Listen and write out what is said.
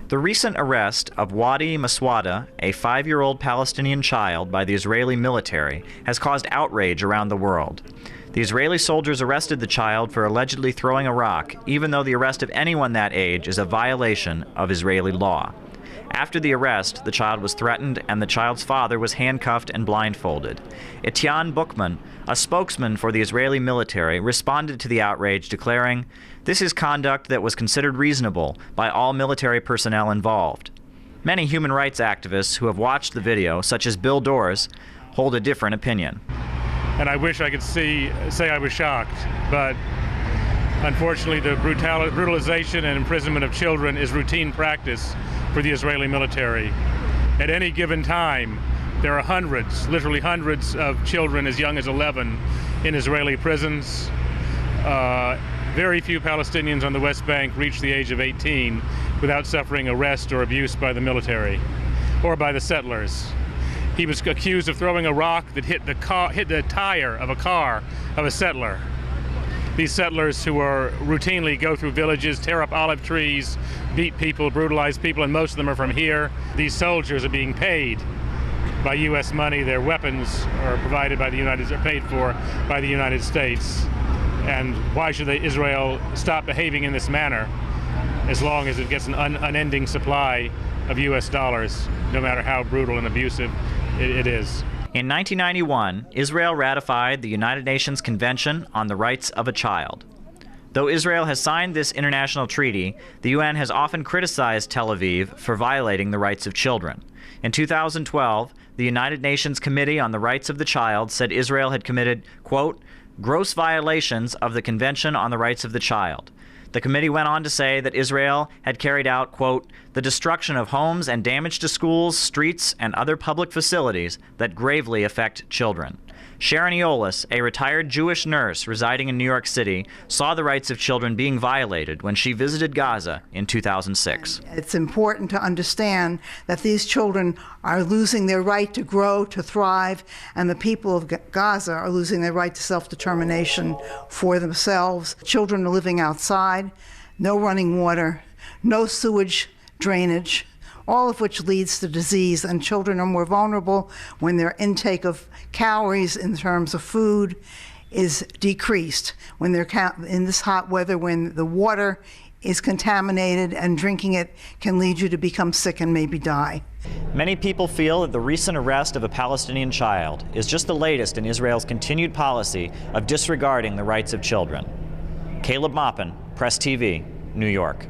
The recent arrest of Wadi Maswada, a 5-year-old Palestinian child, by the Israeli military has caused outrage around the world. The Israeli soldiers arrested the child for allegedly throwing a rock, even though the arrest of anyone that age is a violation of Israeli law. After the arrest, the child was threatened and the child's father was handcuffed and blindfolded. Etienne Bookman, a spokesman for the Israeli military, responded to the outrage, declaring, "This is conduct that was considered reasonable by all military personnel involved." Many human rights activists who have watched the video, such as Bill Doors, hold a different opinion. And I wish I could say I was shocked, but unfortunately the brutalization and imprisonment of children is routine practice for the Israeli military. At any given time, there are hundreds, literally hundreds of children as young as 11 in Israeli prisons. Very few Palestinians on the West Bank reach the age of 18 without suffering arrest or abuse by the military or by the settlers. He was accused of throwing a rock that hit the tire of a car of a settler. These settlers who routinely go through villages, tear up olive trees, beat people, brutalize people, and most of them are from here. These soldiers are being paid by U.S. money. Their weapons are provided by paid for by the United States. And why should Israel stop behaving in this manner as long as it gets an unending supply of U.S. dollars, no matter how brutal and abusive it is? In 1991, Israel ratified the United Nations Convention on the Rights of a Child. Though Israel has signed this international treaty, the UN has often criticized Tel Aviv for violating the rights of children. In 2012, the United Nations Committee on the Rights of the Child said Israel had committed, quote, gross violations of the Convention on the Rights of the Child. The committee went on to say that Israel had carried out, quote, the destruction of homes and damage to schools, streets, and other public facilities that gravely affect children. Sharon Eolis, a retired Jewish nurse residing in New York City, saw the rights of children being violated when she visited Gaza in 2006. It's important to understand that these children are losing their right to grow, to thrive, and the people of Gaza are losing their right to self-determination for themselves. Children are living outside, no running water, no sewage drainage, all of which leads to disease, and children are more vulnerable when their intake of calories in terms of food is decreased. When they're in this hot weather, when the water is contaminated and drinking it can lead you to become sick and maybe die. Many people feel that the recent arrest of a Palestinian child is just the latest in Israel's continued policy of disregarding the rights of children. Caleb Maupin, Press TV, New York.